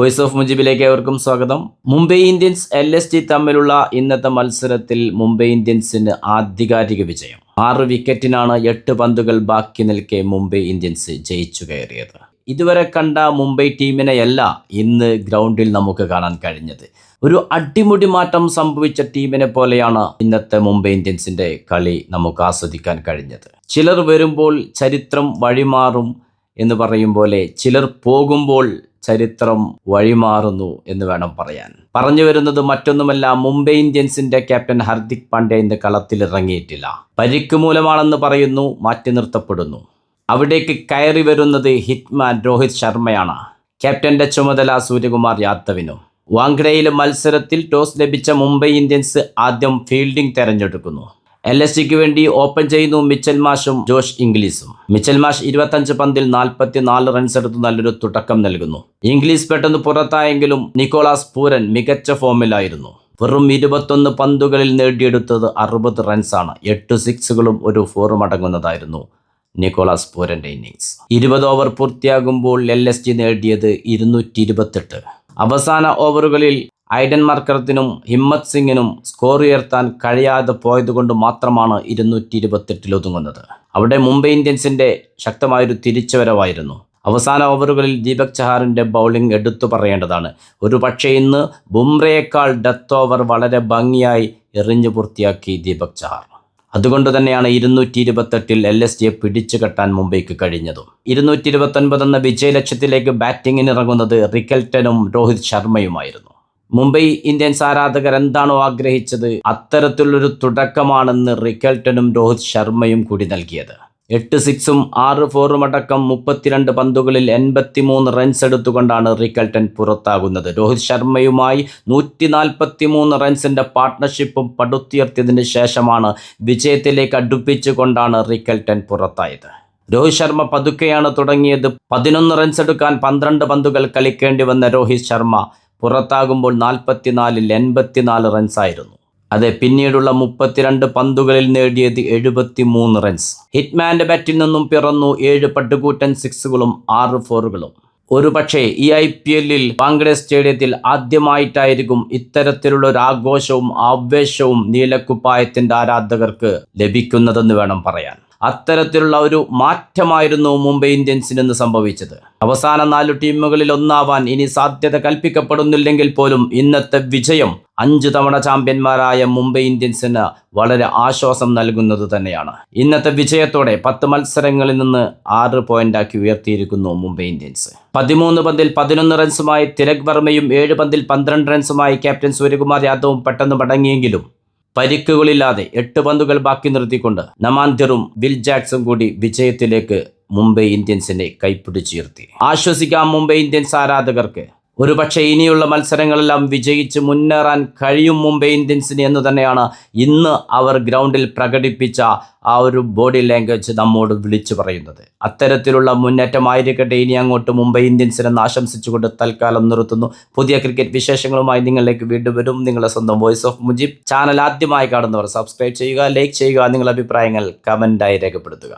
Voice of മുജിബിലേക്ക് ഏവർക്കും സ്വാഗതം. Mumbai Indians LSG തമ്മിലുള്ള ഇന്നത്തെ മത്സരത്തിൽ മുംബൈ ഇന്ത്യൻസിന് ആധികാരിക വിജയം. 6 വിക്കറ്റിനാണ് 8 പന്തുകൾ ബാക്കി നിൽക്കെ മുംബൈ ഇന്ത്യൻസ് ജയിച്ചു കയറിയത്. ഇതുവരെ കണ്ട മുംബൈ ടീമിനെയല്ല ഇന്ന് ഗ്രൗണ്ടിൽ നമുക്ക് കാണാൻ കഴിഞ്ഞത്. ഒരു അടിമുടി മാറ്റം സംഭവിച്ച ടീമിനെ പോലെയാണ് ഇന്നത്തെ മുംബൈ ഇന്ത്യൻസിന്റെ കളി നമുക്ക് ആസ്വദിക്കാൻ കഴിഞ്ഞത്. ചിലർ വരുമ്പോൾ ചരിത്രം വഴിമാറും എന്ന് പറയും പോലെ ചിലർ പോകുമ്പോൾ ചരിത്രം വഴിമാറുന്നു എന്ന് വേണം പറയാൻ. പറഞ്ഞു വരുന്നത് മറ്റൊന്നുമല്ല, മുംബൈ ഇന്ത്യൻസിന്റെ ക്യാപ്റ്റൻ ഹർദിക് പാണ്ഡ്യ ഇന്ന് കളത്തിലിറങ്ങിയിട്ടില്ല. പരിക്ക് മൂലമാണെന്ന് പറയുന്നു, മാറ്റി നിർത്തപ്പെടുന്നു. അവിടേക്ക് കയറി വരുന്നത് ഹിറ്റ്മാൻ രോഹിത് ശർമ്മയാണ്. ക്യാപ്റ്റന്റെ ചുമതല സൂര്യകുമാർ യാദവിനും. വാങ്കഡയിലെ മത്സരത്തിൽ ടോസ് ലഭിച്ച മുംബൈ ഇന്ത്യൻസ് ആദ്യം ഫീൽഡിംഗ് തെരഞ്ഞെടുക്കുന്നു. LSGക്ക് വേണ്ടി ഓപ്പൺ ചെയ്യുന്നു മിച്ചൽ മാഷും ജോഷ് ഇംഗ്ലീസും. മിച്ചൽ മാഷ് 25 പന്തിൽ 44 റൺസ് എടുത്ത് നല്ലൊരു തുടക്കം നൽകുന്നു. ഇംഗ്ലീസ് പെട്ടെന്ന് പുറത്തായെങ്കിലും നിക്കോളാസ് പൂരൻ മികച്ച ഫോമിലായിരുന്നു. വെറും 21 പന്തുകളിൽ നേടിയെടുത്തത് 60 റൺസാണ്. 8 സിക്സുകളും ഒരു 4 അടങ്ങുന്നതായിരുന്നു നിക്കോളാസ് പൂരന്റെ ഇന്നിങ്സ്. 20 ഓവർ പൂർത്തിയാകുമ്പോൾ LSG നേടിയത് 228. അവസാന ഓവറുകളിൽ ഐഡൻ മാർക്കറത്തിനും ഹിമ്മത് സിംഗിനും സ്കോർ ഉയർത്താൻ കഴിയാതെ പോയതുകൊണ്ട് മാത്രമാണ് 228 ഒതുങ്ങുന്നത്. അവിടെ മുംബൈ ഇന്ത്യൻസിന്റെ ശക്തമായൊരു തിരിച്ചുവരവായിരുന്നു. അവസാന ഓവറുകളിൽ ദീപക് ചഹാറിന്റെ ബൗളിംഗ് എടുത്തു പറയേണ്ടതാണ്. ഒരു പക്ഷേ ഇന്ന് ബുംറയേക്കാൾ ഡെത്ത് ഓവർ വളരെ ഭംഗിയായി എറിഞ്ഞു പൂർത്തിയാക്കി ദീപക് ചഹാർ. അതുകൊണ്ട് തന്നെയാണ് 228 LSGയെ പിടിച്ചു കെട്ടാൻ മുംബൈക്ക് കഴിഞ്ഞതും. 229 എന്ന വിജയലക്ഷ്യത്തിലേക്ക് ബാറ്റിങ്ങിന് ഇറങ്ങുന്നത് റിക്കൽട്ടനും രോഹിത് ശർമ്മയുമായിരുന്നു. മുംബൈ ഇന്ത്യൻസ് ആരാധകർ എന്താണോ ആഗ്രഹിച്ചത് അത്തരത്തിലുള്ളൊരു തുടക്കമാണെന്ന് റിക്കൽട്ടനും രോഹിത് ശർമ്മയും കൂടി നൽകിയത്. 8 സിക്സും 6 4 അടക്കം 32 പന്തുകളിൽ 83 റൺസ് എടുത്തുകൊണ്ടാണ് റിക്കൽട്ടൻ പുറത്താകുന്നത്. രോഹിത് ശർമ്മയുമായി 143 റൺസിന്റെ പാർട്ട്ണർഷിപ്പും പടുത്തുയർത്തിയതിന് ശേഷമാണ് വിജയത്തിലേക്ക് അടുപ്പിച്ചുകൊണ്ടാണ് റിക്കൽട്ടൻ പുറത്തായത്. രോഹിത് ശർമ്മ പതുക്കെയാണ് തുടങ്ങിയത്. 11 റൺസ് എടുക്കാൻ 12 പന്തുകൾ കളിക്കേണ്ടി വന്ന രോഹിത് ശർമ്മ പുറത്താകുമ്പോൾ 44ൽ 84 റൺസായിരുന്നു. അതെ, പിന്നീടുള്ള 32 പന്തുകളിൽ നേടിയത് 73 റൺസ്. ഹിറ്റ്മാന്റെ ബാറ്റിൽ നിന്നും പിറന്നു 7 പട്ടുകൂറ്റൻ സിക്സുകളും 6 ഫോറുകളും. ഒരു പക്ഷേ ഈ IPLൽ വാങ്കഡെ സ്റ്റേഡിയത്തിൽ ആദ്യമായിട്ടായിരിക്കും ഇത്തരത്തിലുള്ള ഒരു ആഘോഷവും ആവേശവും നീലക്കുപ്പായത്തിന്റെ ആരാധകർക്ക് ലഭിക്കുന്നതെന്ന് വേണം പറയാൻ. അത്തരത്തിലുള്ള ഒരു മാറ്റമായിരുന്നു മുംബൈ ഇന്ത്യൻസിന് ഇന്ന് സംഭവിച്ചത്. അവസാന 4 ടീമുകളിൽ ഒന്നാവാൻ ഇനി സാധ്യത കൽപ്പിക്കപ്പെടുന്നില്ലെങ്കിൽ പോലും ഇന്നത്തെ വിജയം 5 തവണ ചാമ്പ്യന്മാരായ മുംബൈ ഇന്ത്യൻസിന് വളരെ ആശ്വാസം നൽകുന്നത് തന്നെയാണ്. ഇന്നത്തെ വിജയത്തോടെ 10 മത്സരങ്ങളിൽ നിന്ന് 6 പോയിന്റാക്കി ഉയർത്തിയിരിക്കുന്നു മുംബൈ ഇന്ത്യൻസ്. 13 പന്തിൽ 11 റൺസുമായി തിലക് വർമ്മയും 7 പന്തിൽ 12 റൺസുമായി ക്യാപ്റ്റൻ സൂര്യകുമാർ യാദവും പെട്ടെന്ന് മടങ്ങിയെങ്കിലും പരിക്കുകളില്ലാതെ 8 പന്തുകൾ ബാക്കി നിർത്തിക്കൊണ്ട് നമാന്തിറും വിൽ ജാക്സും കൂടി വിജയത്തിലേക്ക് മുംബൈ ഇന്ത്യൻസിനെ കൈപ്പിടിച്ചുയർത്തി. ആശ്വസിക്കാം മുംബൈ ഇന്ത്യൻസ് ആരാധകർക്ക്. ഒരുപക്ഷെ ഇനിയുള്ള മത്സരങ്ങളെല്ലാം വിജയിച്ച് മുന്നേറാൻ കഴിയും മുംബൈ ഇന്ത്യൻസിന് എന്ന് തന്നെയാണ് ഇന്ന് അവർ ഗ്രൗണ്ടിൽ പ്രകടിപ്പിച്ച ആ ഒരു ബോഡി ലാംഗ്വേജ് നമ്മോട് വിളിച്ചു പറയുന്നത്. അത്തരത്തിലുള്ള മുന്നേറ്റമായിരിക്കട്ടെ ഇനി അങ്ങോട്ട് മുംബൈ ഇന്ത്യൻസിനെ ആശംസിച്ചുകൊണ്ട് തൽക്കാലം നിർത്തുന്നു. പുതിയ ക്രിക്കറ്റ് വിശേഷങ്ങളുമായി നിങ്ങളിലേക്ക് വീണ്ടും വരും. നിങ്ങളുടെ സ്വന്തം വോയിസ് ഓഫ് മുജീബ്. ചാനൽ ആദ്യമായി കാണുന്നവർ സബ്സ്ക്രൈബ് ചെയ്യുക, ലൈക്ക് ചെയ്യുക, നിങ്ങളുടെ അഭിപ്രായങ്ങൾ കമൻ്റായി രേഖപ്പെടുത്തുക.